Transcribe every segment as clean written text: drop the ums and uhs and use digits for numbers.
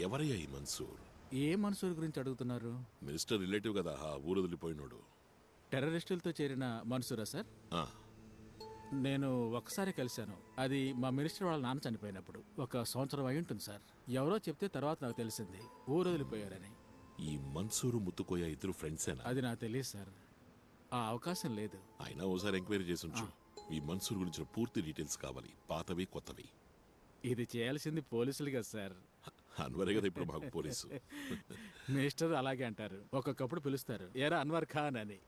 ఎవరయ్యా ఈ మన్సూర్? ఏ మన్సూర్ గురించి అడుగుతున్నారు? మినిస్టర్ రిలేటివ్ కదా, ఆ ఊరు వదిలిపోయినోడు. టెర్రరిస్టులతో చేరిన మన్సూరా సార్? ఆ, నేను ఒకసారి కలిశాను. అది మా మినిస్టర్ వాళ్ళ నాన్న చనిపోయినప్పుడు. 1 సంవత్సరం అయి ఉంటుంది సార్. ఎవరో చెప్తే తర్వాత నాకు తెలిసింది ఊరు వదిలిపోయారని. ఈ మన్సూరు ముత్తుకోయ ఇద్దరు ఫ్రెండ్సేనా? అది నాకు తెలియదు సార్. ఆ అవకాశం లేదు. అయినా ఓసారి ఎంక్వైరీ చేసి ఉంచు. ఈ మన్సూర్ గురించిన పూర్తి డీటెయిల్స్ కావాలి, పాతవి కొత్తవి. ఇది చేయాల్సింది పోలీసులు కదా సార్. అన్వరే కదా ఇప్పుడు మాకు పోలీసు. మినిస్టర్ అలాగే అంటారు, ఒక్కొక్కప్పుడు పిలుస్తారు ఏరా అన్వర్ ఖాన్ అని.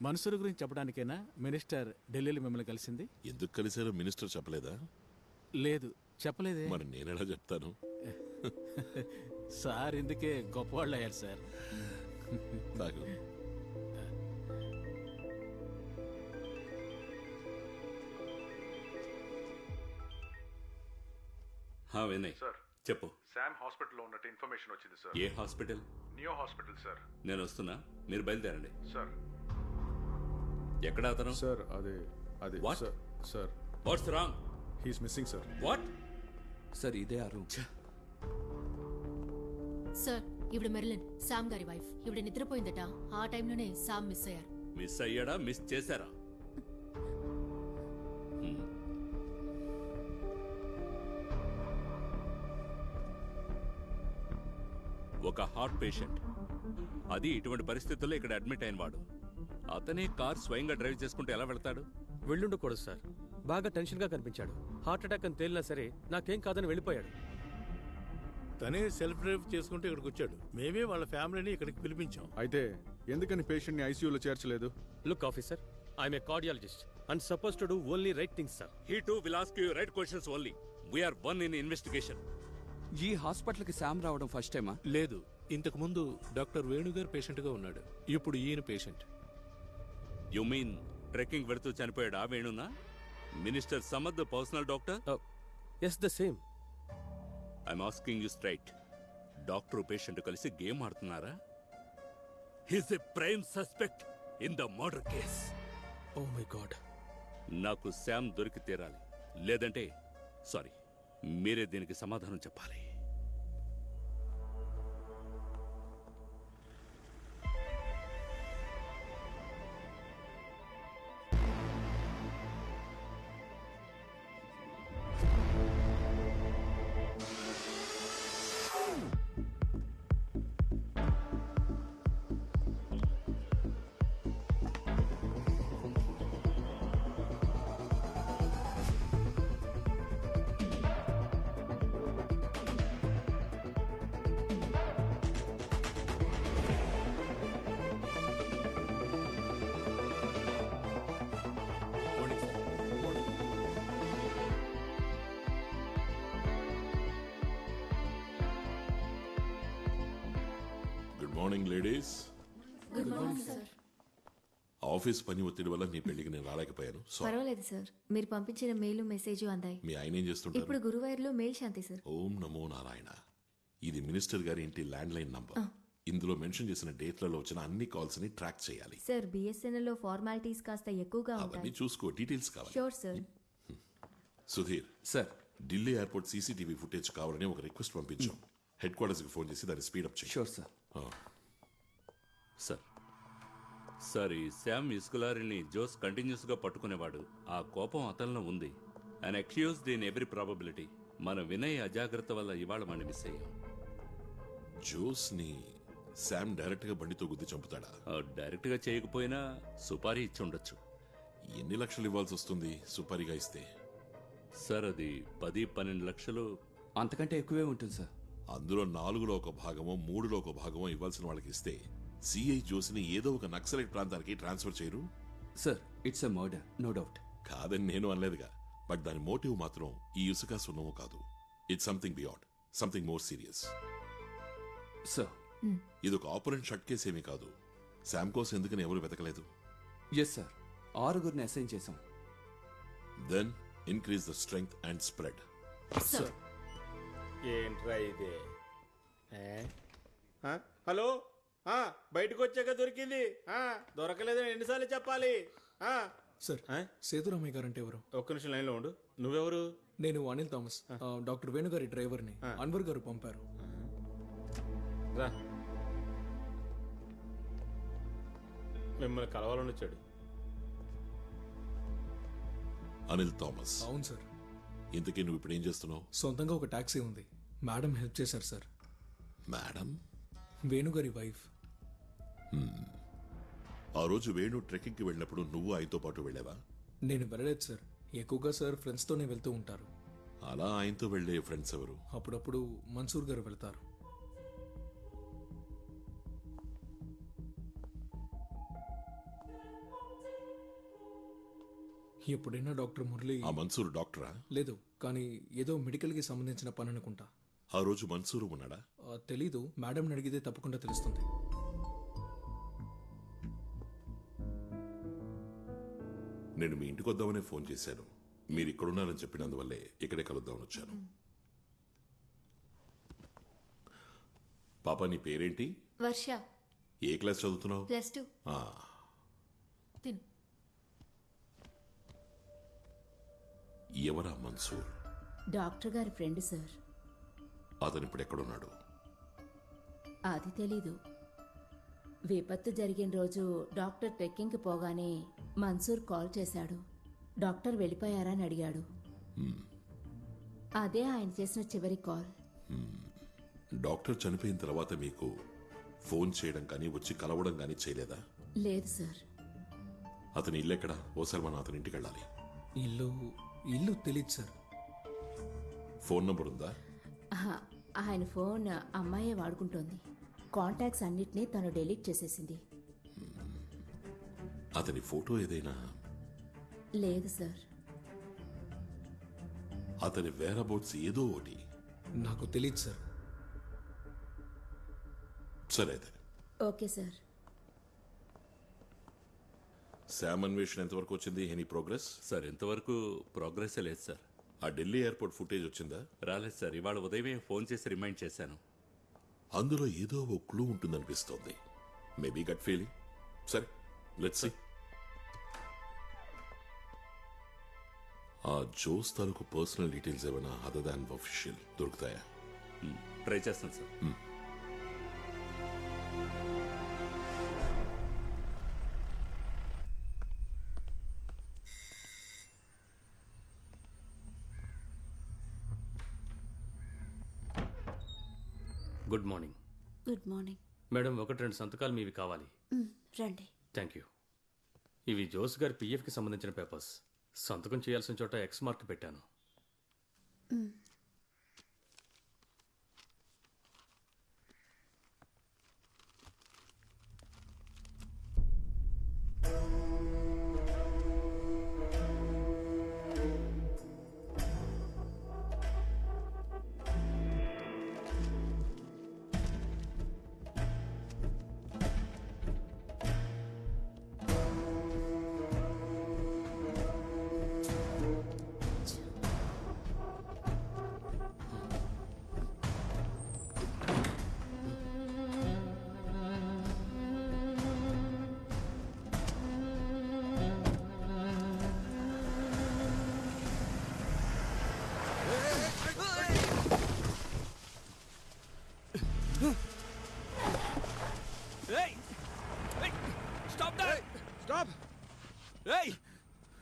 మన్సూర్ గురించి చెప్పడానికైనా మినిస్టర్ ఢిల్లీలో మిమ్మల్ని కలిసింది? ఎందుకు కలిశారో మినిస్టర్ చెప్పలేదా? లేదు, చెప్పలేదే. మరి నేనెలా చెప్తాను? సార్ ఇందుకే గొప్పవాళ్ళు అయ్యారు సార్. తాగు. వినయ్ సార్ చెప్పు. శామ్ హాస్పిటల్లో ఉన్నట్టు ఇన్ఫర్మేషన్ వచ్చింది సార్. ఏ హాస్పిటల్? Neo hospital sir. నేను వస్తున్నా, మీరు బయలుదేరండి. సార్ ఎక్కడ అతను? సార్ అదే What? Sir what's wrong? He's missing sir. What? Sir ఇదే ఆ రూమ్. సార్ ఇవిడ మెర్లిన్, శామ్ గారి వైఫ్. ఇవిడ నిద్రపోయిందట. ఆ టైంలోనే శామ్ మిస్ అయ్యారు. మిస్ అయ్యాడా, మిస్ చేశారా? ఒక హార్ట్ పేషెంట్, అది ఇటువంటి పరిస్థితుల్లో ఇక్కడ అడ్మిట్ అయిన వాడు. అతనే కార్ స్వయంగా డ్రైవ్ చేసుకుంటూ ఎలా వెళ్తాడు? వెళ్ళుండకూడదు సార్. బాగా టెన్షన్ గా కనిపించాడు. హార్ట్ అటాక్ అని తేలినా సరే నాకేం కాదని వెళ్ళిపోయాడు. తనే సెల్ఫ్ డ్రైవ్ చేసుకుంటూ ఇక్కడికి వచ్చాడు. మేమే వాళ్ళ ఫ్యామిలీని ఇక్కడికి పిలిపించాం. అయితే ఎందుకని పేషెంట్ ని ఐసీయూలో చేర్చలేదు? Look officer, I'm a cardiologist and suppose to do only right things sir. He too will ask you right questions only. We are one in investigation. ఈ హాస్పిటల్ కి శామ్ రావడం ఫస్ట్ టైమా? లేదు, ఇంతకు ముందు డాక్టర్ వేణుగారు పేషెంట్ గా ఉన్నాడు. ఇప్పుడు ఈయన పేషెంట్. You mean ట్రెక్కింగ్ వెళుతూ చనిపోయాడు ఆ వేణునా? Minister Samad personal doctor? Yes, the same. I'm asking you straight. Doctor patient కలిసి గేమ్ ఆడుతున్నారా? He's a prime suspect in the murder case. Oh my God. నాకు శామ్ దొరికి తీరాలి, లేదంటే సారీ, మీరే దీనికి సమాధానం చెప్పాలి. Good morning ladies. Good morning sir. Office పని ఒత్తిడి వల్ల మీ పెళ్లికి నేను రాలేకపోయాను. సారీ. పర్వాలేదు సార్, మీరు పంపించిన మెయిల్ మెసేజ్ అందాయి. మీ ఆయన ఏం చేస్తుంటారు? ఇప్పుడు గురువాయూర్లో మెయిల్ శాంతి సార్. ఓం నమో నారాయణ. ఇది మినిస్టర్ గారి ఇంటి ల్యాండ్ లైన్ నంబర్. ఇందులో మెన్షన్ చేసిన డేట్లలో వచ్చిన అన్ని కాల్స్ ని ట్రాక్ చేయాలి. సార్ బిఎస్ఎన్ఎల్ లో ఫార్మాలిటీస్ కాస్త ఎక్కువగా అవన్నీ ఉంటాయి. చూసుకో, డీటెయిల్స్ కావాలి. Sure sir. Sudheer sir, Delhi airport CCTV footage కావాలని ఒక రిక్వెస్ట్ పంపించాం. హెడ్ క్వార్టర్స్ కి ఫోన్ చేసి దాన్ని స్పీడప్ చేయి. Sure sir. సార్ ఈ శామ్ ఇస్కులారిని జోస్ కంటిన్యూస్ గా పట్టుకునేవాడు. ఆ కోపం అతనిలో ఉంది. And accused in every probability. మన వినయ్ అజాగ్రత్త వల్ల ఇవాళ మనం మిస్ అయ్యాం. జోస్ ని శామ్ డైరెక్ట్ గా బండితో గుద్ది చంపుతాడా? డైరెక్ట్ గా చేయకపోయినా సుపారీ ఇచ్చి ఉండొచ్చు. ఎన్ని లక్షలు ఇవ్వాల్సి వస్తుంది సుపారీగా ఇస్తే? సార్ అది 10-12 లక్షలు. అంతకంటే ఎక్కువే ఉంటుంది సార్. అందులో 4లో ఒక భాగమో 3లో ఒక భాగమో ఇవ్వాల్సిన వాళ్ళకి ఇస్తే సిఐ జోస్ని ఏదో ఒక నక్సలైట్ ప్రాంతానికి ట్రాన్స్ఫర్ చేయరు? Sir, it's a murder, no doubt. కాదని నేను అనలేదుగా, బట్ దాని మోటివ్ మాత్రం ఈ ఇసుక సున్నము కాదు. It's something beyond, something more serious. Sir, ఇది ఒక ఆపరెంట్ షట్ కేసు ఏమీ కాదు. శామ్ కోసం ఎందుకని ఎవరు వెతకలేదు? ఎస్ సార్, 6గురిని అసైన్ చేశాం. Then increase the strength and spread. Sir ఏంట్రా ఇదే? హలో, బయటకు వచ్చాక దొరికింది. దొరకలేదని ఎన్నిసార్లు చెప్పాలి? సార్, సేతురామయ్య గారు అంటే ఎవరు? ఒక్క నిమిషం లైన్ లో ఉండు. నువ్వెవరు? నేను అనిల్ థామస్, డాక్టర్ వేణుగారి డ్రైవర్ని. అన్వర్ గారు పంపారు. రా. మిమ్మల్ని కలవాలని వచ్చాడు. అనిల్ థామస్. అవును సార్. ఇంతకీ నువ్వు ఇప్పుడు ఏం చేస్తున్నావు? సొంతంగా ఒక టాక్సీ ఉంది. మేడం హెల్ప్ చేశారు సార్. మేడం? వేణుగారి వైఫ్. ఆ రోజు వేణు ట్రెక్కింగ్కి వెళ్ళినప్పుడు నువ్వు ఆయనతో పాటు వెళ్ళావా? నేను వెళ్ళలేదు సార్. ఎక్కువగా సార్ ఫ్రెండ్స్తోనే వెళ్తూ ఉంటారు. అలా ఆయనతో వెళ్ళే ఫ్రెండ్స్ ఎవరు? అప్పుడప్పుడు మన్సూర్ గారు వెళ్తారు. ఎప్పుడైనా డాక్టర్ మురళి. ఆ మన్సూర్ డాక్టరా? లేదు, కానీ ఏదో మెడికల్కి సంబంధించిన పని అనుకుంటా. ఆ రోజు మన్సూరు ఉన్నాడా? తెలీదు. మేడం అడిగితే తప్పకుండా తెలుస్తుంది. నేను మీ ఇంటికి వద్దామనే ఫోన్ చేశాను. మీరు ఇక్కడున్నారని చెప్పినందువల్లే ఇక్కడే కలుద్దామని వచ్చాను. పాప నీ పేరేంటి? వర్ష. ఏ క్లాస్ చదువుతున్నావు? +2. తిను. ఎవరా మన్సూర్? డాక్టర్ గారి ఫ్రెండ్ సార్. అతను ఇప్పుడు ఎక్కడున్నాడు? అది తెలీదు. విపత్తు జరిగిన రోజు డాక్టర్ ట్రెక్కింగ్కి పోగానే మన్సూర్ కాల్ చేశాడు. డాక్టర్ వెళ్ళిపోయారా అని అడిగాడు. అదే ఆయన చేసిన చివరి కాల్. డాక్టర్ చనిపోయిన తర్వాత మీకు ఫోన్ చేయడం కానీ వచ్చి కలవడం కానీ చేయలేదా? లేదు సార్. అతని ఇల్లు ఎక్కడా? ఓసారి మనం అతని ఇంటికి వెళ్ళాలి. ఇల్లు తెలీదు సార్. ఫోన్ నంబర్ ఉందా? ఆయన ఫోన్ అమ్మాయే వాడుకుంటోంది. కాంటాక్ట్స్ అన్నిటినీ తను డిలీట్ చేసేసింది. అతని ఫోటో ఏదైనా? లేదు సార్. అతని వేరబౌట్స్ ఏదో ఒకటి? నాకు తెలీదు సార్. సరే అయితే. Okay sir. శామ్ అన్వేషణ ఎంతవరకు వచ్చింది? Any progress? సార్ ఇంతవరకు ప్రోగ్రెస్ లేదు సార్. ఆ ఢిల్లీ ఎయిర్పోర్ట్ ఫుటేజ్ వచ్చిందా? రాలేదు సార్. ఇవాళ ఉదయమే ఫోన్ చేసి రిమైండ్ చేశాను. అందులో ఏదో ఓ క్లూ ఉంటుందనిపిస్తోంది. Maybe gut feeling. సరే, లెట్స్ సీ. ఆ జోస్ తాలూకు పర్సనల్ డీటెయిల్స్ ఏమైనా అదర్ దాన్ అఫీషియల్ దొరుకుతాయా? ట్రై చేస్తాను sir. Good morning. Good morning madam. 1-2 సంతకాలు మీవి కావాలి. రండి. Thank you. ఇవి జోస్ గారి పిఎఫ్కి సంబంధించిన పేపర్స్. సంతకం చేయాల్సిన చోట ఎక్స్ మార్క్ పెట్టాను.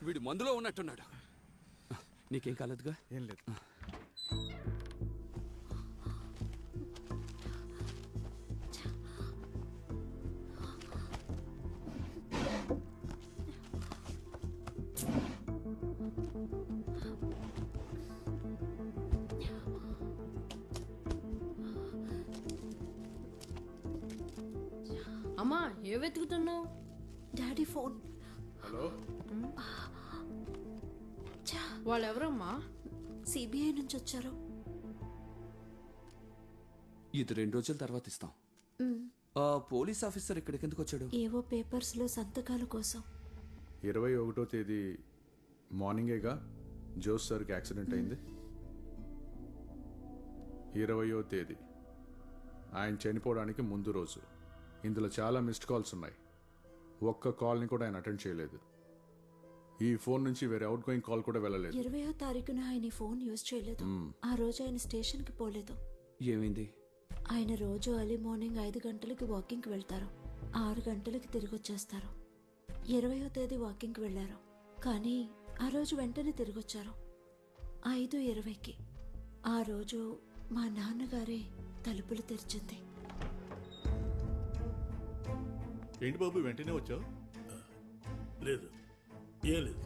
వీడు మందులో ఉన్నట్టున్నాడు. నీకేం కాలేదుగా? ఏం లేదు. అమ్మా, ఏ వెతుకుతున్నావు? Daddy phone. హలో. వాళ్ళెవరమ్మా? సిబిఐ నుంచి వచ్చారు. ఇది 2 రోజుల తర్వాత ఇస్తాం. ఆ పోలీస్ ఆఫీసర్ ఇక్కడికి ఎందుకు వచ్చాడు? ఏవో పేపర్స్లో సంతకాల కోసం. 21వ తేదీ మార్నింగేగా జోస్ సార్కి యాక్సిడెంట్ అయింది. 20వ తేదీ ఆయన చనిపోవడానికి ముందు రోజు. ఇందులో చాలా మిస్డ్ కాల్స్ ఉన్నాయి. ఒక్క కాల్ని కూడా ఆయన అటెండ్ చేయలేదు. ఈ ఫోన్ నుంచి వేరే అవుట్ గోయింగ్ కాల్ కూడా వెళ్ళలేదు. 20వ తారీఖున ఆయన ఫోన్ యూజ్ చేయలేదు. ఆ రోజు ఆయన స్టేషన్కి పోలేదు. ఏమైంది? ఆయన రోజు ఎర్లీ మార్నింగ్ 5 గంటలకి వాకింగ్కి వెళ్తారు, 6 గంటలకి తిరిగి వచ్చేస్తారు. 20వ తేదీ వాకింగ్కి వెళ్ళారు, కానీ ఆ రోజు వెంటనే తిరిగి వచ్చారు 5:20కి. ఆ రోజు మా నాన్నగారే తలుపులు తెరిచింది. ఏంటి బాబు వెంటనే వచ్చావు? లేదు, ఏం లేదు.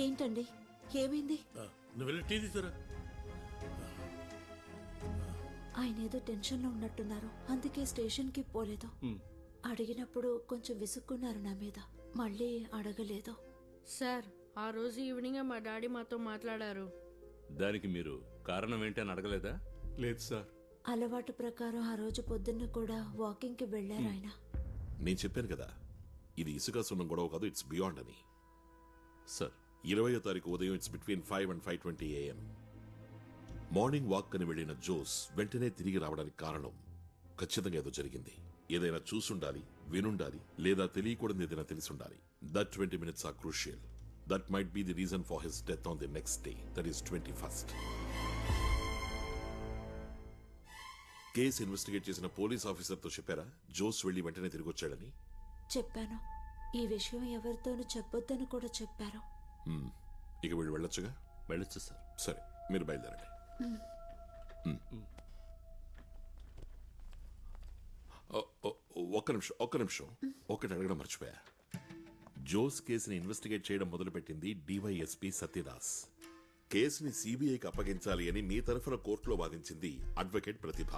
ఏంటండి, ఏమైంది? నువ్వు వెళ్ళి టీ తీసుకురా. ఆయన ఏదో టెన్షన్లో ఉన్నట్టున్నారు, అందుకే స్టేషన్కి పోలేదు. అడిగినప్పుడు కొంచెం విసుక్కున్నారు నా మీద, మళ్ళీ అడగలేదు. సార్, ఆ రోజు ఈవినింగ్ మా డాడీ మాతో మాట్లాడారు. దానికి మీరు కారణం ఏంటని అడగలేదా? లేదు సార్. అలవాటు ప్రకారం ఆ రోజు పొద్దున్న కూడా వాకింగ్కి వెళ్ళారు ఆయన. నేను చెప్పాను కదా, ఇది ఇసుక సున్నం గొడవ కాదు, ఇట్స్ బియాండ్ అని. సార్, 20వ తారీఖు ఉదయం it's between 5 and 5:20 AM. Morning walk అని వెళ్లిన జోస్ వెంటనే తిరిగి రావడానికి కారణం ఖచ్చితంగా ఏదో జరిగింది. ఏదైనా చూసుండాలి, వినుండాలి, లేదా తెలియకూడదు ఏదైనా తెలిసుండాలి. That 20 minutes are crucial. That might be the reason for his death on the next day, that is 21st. Case investigate చేసిన పోలీస్ ఆఫీసర్తో చెప్పారా జోస్ వెళ్లి వెంటనే తిరిగి వచ్చాడని? చెప్పాను. ఈ విషయం ఎవరితోనూ చెప్పొద్దని కూడా చెప్పారు. ఇక వీళ్ళు వెళ్ళొచ్చుగా? వెళ్ళొచ్చు సార్. సరే, మీరు బయలుదేరండి. ఒక్క నిమిషం ఒకటి అడగడం మర్చిపోయా. జోస్ కేసుని ఇన్వెస్టిగేట్ చేయడం మొదలుపెట్టింది డివైఎస్పీ సత్యదాస్. కేసుని సిబిఐకి అప్పగించాలి అని మీ తరఫున కోర్టులో వాదించింది అడ్వకేట్ ప్రతిభ,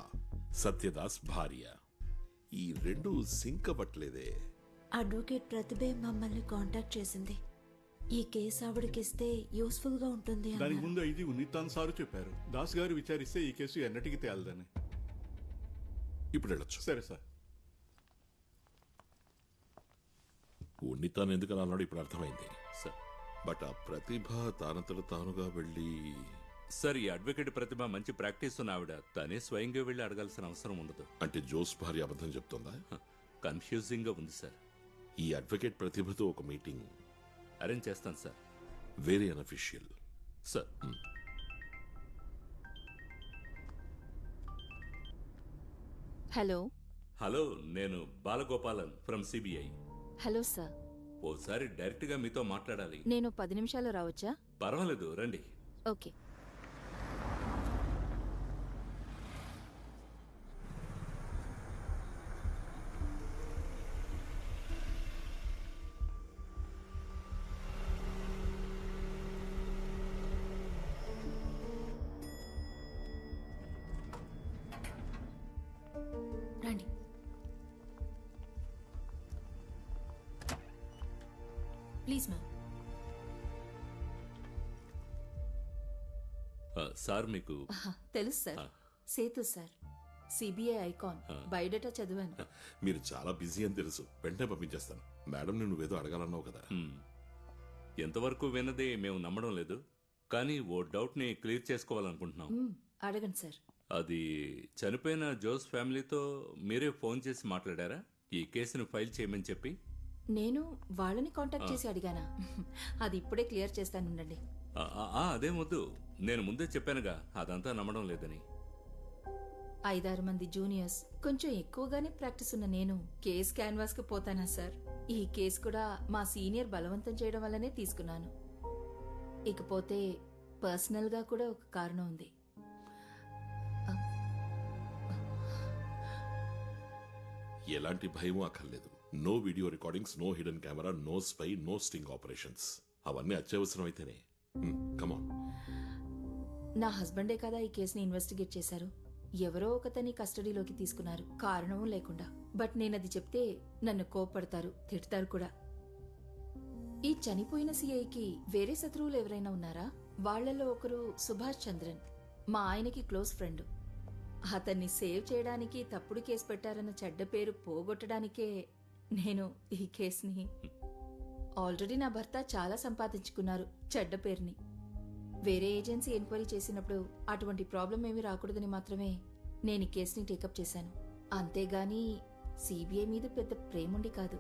సత్యదాస్ భార్య. ఈ రెండు సింక్ అవ్వట్లేదే. అడ్వకేట్ ప్రతిభే మమ్మల్ని కాంటాక్ట్ చేసింది. ఈ కేసు ఆవిడకిస్తే యూస్ఫుల్ గా ఉంటుంది అన్నారు. దానికి ముందు ఇది ఉన్నితాన్ సారు చెప్పారు. దాస్ గారు విచారిస్తే ఈ కేసు ఎన్నటికి తేలదని. ఇప్పుడు వెళ్ళొచ్చు. సరే సార్. ఉన్నితాన్ ఎందుకని అన్నాడు ఇప్పుడు అర్థమైంది సార్. బట్ ఆ ప్రతిభ తానంతట తానుగా వెళ్ళి... సార్, ఈ అడ్వకేట్ ప్రతిభ మంచి ప్రాక్టీస్ ఉన్న ఆవిడ, తనే స్వయంగా వెళ్ళి అడగాల్సిన అవసరం ఉండదు. అంటే జోస్ భార్య అబద్ధం చెప్తుందా? కన్ఫ్యూజింగ్ గా ఉంది సార్. ఈ అడ్వకేట్ ప్రతిభతో ఒక మీటింగ్ అరేంజ్ చేస్తాను sir. Very unofficial sir. Hello. Hello, నేను Balagopalan from CBI. Hello sir. ఓసారి డైరెక్ట్ గా మీతో మాట్లాడాలి. నేను 10 నిమిషాలు రావచ్చా? పర్వాలేదు, రండి. ఓకే. రండి. Please ma'am. సార్, మీకు తెలుసు సార్. Sethu sir, CBI icon. Biodata చదివాను. మీరు చాలా బిజీ అని తెలుసు, వెంటనే పంపించేస్తాను. మేడం, నువ్వేదో అడగాలన్నావు కదా. ఎంతవరకు విన్నది మేము నమ్మడం లేదు, కానీ ఓ డౌట్ ని క్లియర్ చేసుకోవాలనుకుంటున్నాం. అడగండి సార్. అది చనిపోయిన జోస్ ఫ్యామిలీతో మీరే ఫోన్ చేసి మాట్లాడారా ఈ కేసును ఫైల్ చేయమని చెప్పి? నేను వాళ్ళని కాంటాక్ట్ చేసి అడిగానా? అది ఇప్పుడే క్లియర్ చేస్తానుండండి. అదే వద్దు, నేను ముందే చెప్పానుగా అదంతా నమ్మడం లేదని. 5-6 మంది జూనియర్స్, కొంచెం ఎక్కువగానే ప్రాక్టీస్ ఉన్న నేను కేస్ క్యాన్వాస్ కి పోతానా సార్? ఈ కేసు కూడా మా సీనియర్ బలవంతం చేయడం వల్లనే తీసుకున్నాను. ఇకపోతే పర్సనల్ గా కూడా ఒక కారణం ఉంది. ఎలాంటి భయమూ అక్కర్లేదు. No video recordings, no hidden camera, no spy, no sting operations. అవన్నీ అత్యవసరం అయితేనే. కమాన్. నా హస్బెండే కదా ఈ కేసుని ఇన్వెస్టిగేట్ చేశారు. ఎవరో ఒకతని కస్టడీలోకి తీసుకున్నారు, కారణం లేకుండా. బట్ నేనది చెప్తే నన్ను కోప్పడతారు, తిడతారు కూడా. ఈ చనిపోయిన సిఐకి వేరే శత్రువులు ఎవరైనా ఉన్నారా? వాళ్లలో ఒకరు సుభాష్ చంద్రన్, మా ఆయనకి క్లోజ్ ఫ్రెండ్. అతన్ని సేవ్ చేయడానికి తప్పుడు కేసు పెట్టారన్న చెడ్డ పేరు పోగొట్టడానికే నేను ఈ కేసుని... ఆల్రెడీ నా భర్త చాలా సంపాదించుకున్నారు చెడ్డ పేరుని. వేరే ఏజెన్సీ ఎంక్వైరీ చేసినప్పుడు అటువంటి ప్రాబ్లం ఏమీ రాకూడదని మాత్రమే నేను ఈ కేసుని టేకప్ చేశాను. అంతేగాని సిబిఐ మీద పెద్ద ప్రేముండి కాదు.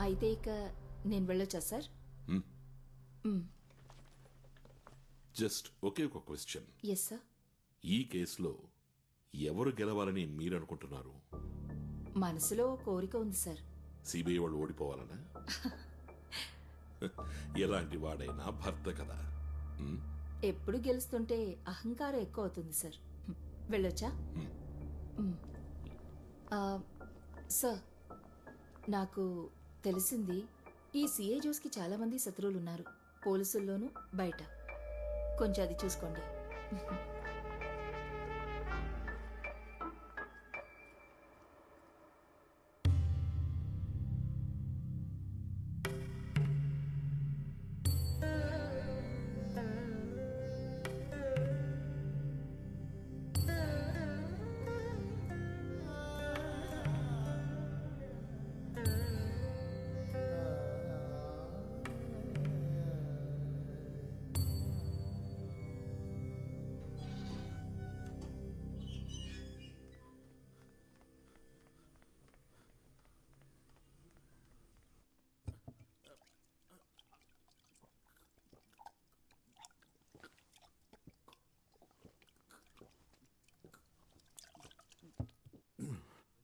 అయితే ఇక నేను వెళ్ళొచ్చా సార్? జస్ట్ ఒకే ఒక క్వశ్చన్. Yes sir. ఈ కేసులో ఎవరు గెలవాలని మీరు అనుకుంటున్నారు? మనసులో కోరిక ఉంది సార్. సిబిఐ వాళ్ళు ఓడిపోవాలనా? ఎలాంటి వాడైనా భర్త కదా. ఎప్పుడు గెలుస్తుంటే అహంకారం ఎక్కువ అవుతుంది సార్. వెళ్ళొచ్చా? సార్, నాకు తెలిసింది ఈ సిఐ జోస్కి చాలా మంది శత్రువులు ఉన్నారు, పోలీసుల్లోనూ బయట. కొంచెం అది చూసుకోండి.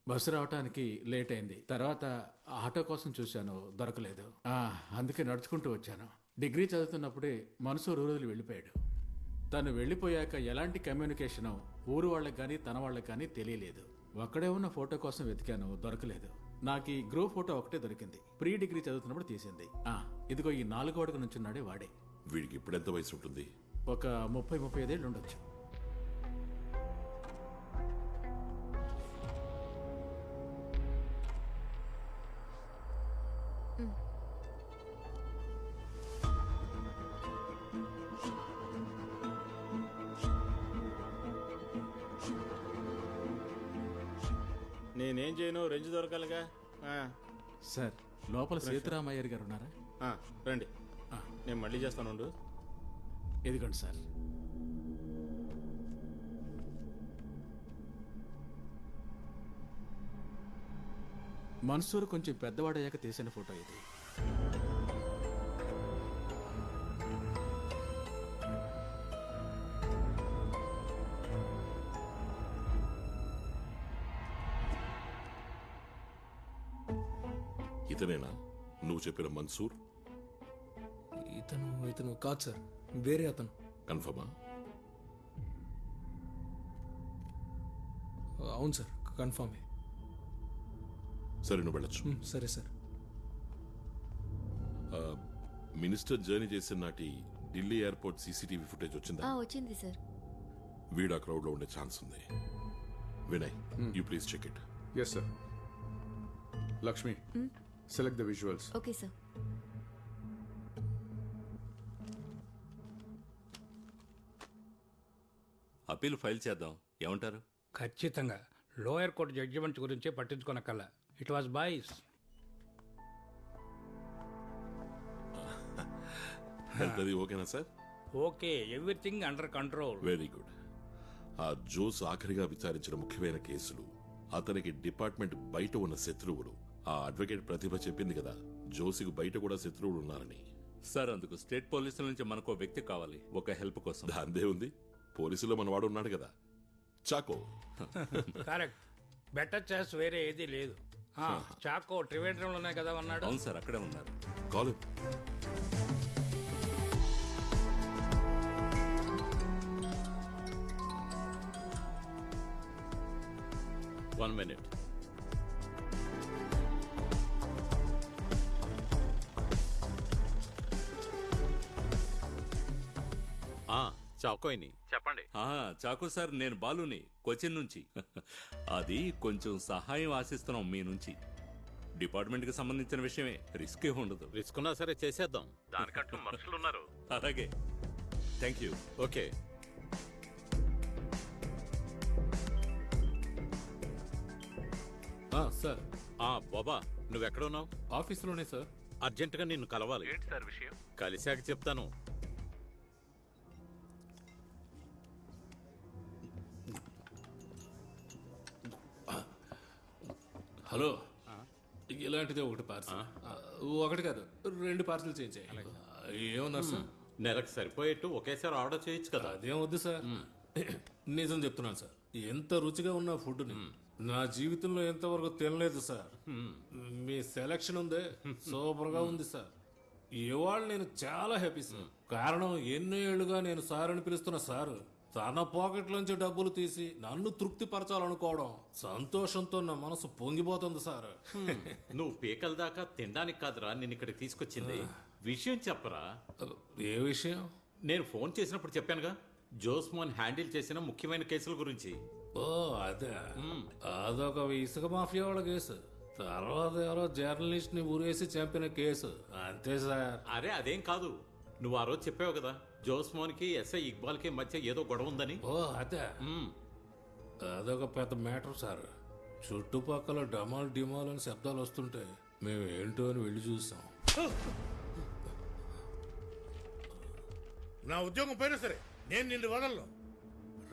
బస్సు రావటానికి లేట్ అయింది. తర్వాత ఆటో కోసం చూశాను, దొరకలేదు. అందుకే నడుచుకుంటూ వచ్చాను. డిగ్రీ చదువుతున్నప్పుడే మన్సూర్ ఊరు వెళ్ళిపోయాడు. తను వెళ్ళిపోయాక ఎలాంటి కమ్యూనికేషను ఊరు వాళ్ళకి కానీ తన వాళ్ళకి కానీ తెలియలేదు. ఒక్కడే ఉన్న ఫోటో కోసం వెతికాను, దొరకలేదు. నాకు ఈ గ్రూప్ ఫోటో ఒకటే దొరికింది. ప్రీ డిగ్రీ చదువుతున్నప్పుడు తీసింది. ఇదిగో ఈ 4వ అడుగు నుంచున్నాడే వాడే. వీడికి ఇప్పుడెంత వయసు ఉంటుంది? ఒక 30-35 ఏళ్ళు ఉండొచ్చు. నేనేం చేయను, రెంజ్ దొరకాలిగా. సార్, లోపల సీతారామయ్యర్ గారు ఉన్నారా? రండి, నేను మళ్ళీ చేస్తాను. ఇదిగోండి సార్. మన్సూర్ కొంచెం పెద్దవాడయ్యాక తీసిన ఫోటో ఇది. ఇతనేనా నువ్వు చెప్పిన మన్సూర్? ఇతను కాదు సార్, వేరే అతను. కన్ఫర్మా? అవును సార్, కన్ఫర్మే. సరే, నువ్వు వెళ్ళొచ్చు. సరే సార్. మినిస్టర్ జర్నీ చేసిన నాటి ఢిల్లీ ఎయిర్పోర్ట్ సీసీటీవీ ఫుటేజ్ వచ్చిందా? వచ్చింది సార్. వీడు ఆ క్రౌడ్ లో ఉండే ఛాన్స్ ఉంది. Vinay, you please check it. Yes sir. Lakshmi, select the visuals. Okay sir. Appeal file చేద్దాం, ఏమంటారు? ఖచ్చితంగా. లోయర్ కోర్టు జడ్జిమెంట్ గురించి పట్టించుకోనక్కల. It was boys. ఓకేనా sir? Okay, everything under control. Very good. ఆ జోస్ ఆఖరిగా విచారించిన ముఖ్యమైన కేసులు, అతనికి డిపార్ట్మెంట్ బయట ఉన్న శత్రువులు. ఆ అడ్వకేట్ ప్రతిభ చెప్పింది కదా, జోసికి బయట కూడా శత్రువులు ఉన్నారని. సార్, అందుకు స్టేట్ పోలీసుల నుంచి మనకు వ్యక్తి కావాలి, ఒక హెల్ప్ కోసం. దాందే ఉంది, పోలీసులో మనవాడు ఉన్నాడు కదా, చాకో. కరెక్ట్. బెటర్ చాయిస్ వేరే ఏదీ లేదు. చాకో ట్రివేండ్రంలోనే కదా ఉన్నాడు. అవును సార్, అక్కడే ఉన్నారు. కాల్. One minute. చాకోయిని చెప్పండి. చాకో సార్, నేను బాలుని, కొచ్చిన్ నుంచి. అది కొంచెం సహాయం ఆశిస్తున్నాం మీ నుంచి. డిపార్ట్మెంట్ కి సంబంధించిన విషయమే, రిస్క్ ఏ ఉండదు. రిస్క్ ఉన్నా సరే చేసేద్దాం, దానికంటూ మనుషులు ఉన్నారు. అలాగే, థ్యాంక్ యూ. ఓకే. సార్. బాబా, నువ్వెక్కడ ఉన్నావు? ఆఫీస్లోనే సార్. అర్జెంటుగా నిన్ను కలవాలి. ఏంటి సార్ విషయం? కలిశాక చెప్తాను. హలో, ఇలాంటిదే ఒకటి పార్సల్. ఒకటి కాదు 2 పార్సల్ చేయించాయి. ఏమన్నారు సార్? నెలకు సరిపోయేట్టు ఒకేసారి ఆర్డర్ చేయొచ్చు కదా. అదేం వద్దు సార్. నిజం చెప్తున్నాను సార్, ఎంత రుచిగా ఉన్న ఫుడ్ని నా జీవితంలో ఎంతవరకు తినలేదు సార్. మీ సెలక్షన్ ఉందే సూపర్ గా ఉంది సార్. ఇవాళ నేను చాలా హ్యాపీ సార్. కారణం ఎన్నో ఏళ్లుగా నేను సార్ అని పిలుస్తున్న సార్ తన పాకెట్లోంచి డబ్బులు తీసి నన్ను తృప్తి పరచాలనుకోవడం సంతోషంతో నా మనసు పొంగిపోతుంది సార్. నువ్వు పీకల దాకా తినడానికి కాదురా నిన్ను ఇక్కడికి తీసుకొచ్చింది. విషయం చెప్పరా. ఏ విషయం? నేను ఫోన్ చేసినప్పుడు చెప్పానుగా, జోస్మాన్ హ్యాండిల్ చేసిన ముఖ్యమైన కేసుల గురించి. ఓ అదే, అదొక ఇసుక మాఫియా వాళ్ళ కేసు. తర్వాత ఎవరో జర్నలిస్ట్ ని ఊరేసి చంపిన కేసు. అంతే సార్. అరే అదేం కాదు, నువ్వు ఆ రోజు చెప్పావు కదా జోస్మాన్ కి ఎస్ఐ ఇక్బాల్ కి మధ్య ఏదో గొడవ ఉందని. ఓ అదే, అదొక పెద్ద మ్యాటర్ సార్. చుట్టుపక్కల డమాల్ డిమాల్ అని శబ్దాలు వస్తుంటే మేము ఏంటో అని వెళ్ళి చూసాం. నా ఉద్యోగం పోయినా సరే నేను నిన్ను వదలను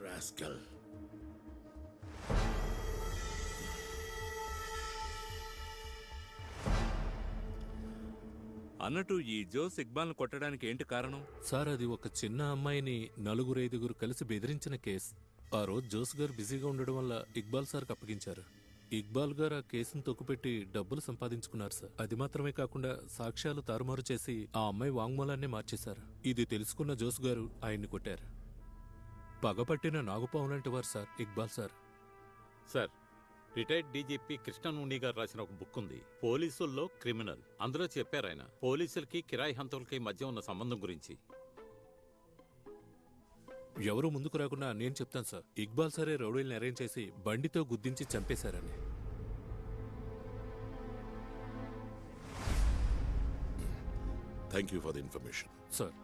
రాస్కల్. అన్నట్టు ఈ జోస్ ఇక్బాల్ను కొట్టడానికి ఏంటి కారణం? సార్ అది ఒక చిన్న అమ్మాయిని 4-5 కలిసి బెదిరించిన కేసు. ఆ రోజు జోస్ గారు బిజీగా ఉండడం వల్ల ఇక్బాల్ సార్కి అప్పగించారు. ఇక్బాల్ గారు ఆ కేసును తొక్కుపెట్టి డబ్బులు సంపాదించుకున్నారు సార్. అది మాత్రమే కాకుండా సాక్ష్యాలు తారుమారు చేసి ఆ అమ్మాయి వాంగ్మూలాన్ని మార్చేశారు. ఇది తెలుసుకున్న జోస్ గారు ఆయన్ని కొట్టారు. పగపట్టిన నాగుపాము లాంటి వారు sir Iqbal sir. Sir, retired DGP Krishnanunni గారు రాసిన ఒక బుక్ ఉంది, పోలీసుల్లో క్రిమినల్. అందులో చెప్పారు ఆయన పోలీసులకి కిరాయి హంతకులకి మధ్య ఉన్న సంబంధం గురించి. ఎవరు ముందుకు రాకుండా నేను చెప్తాను సార్, ఇక్బాల్ సరే రౌడీల్ని అరేంజ్ చేసి బండితో గుద్దించి చంపేశారని. Thank you for the information sir.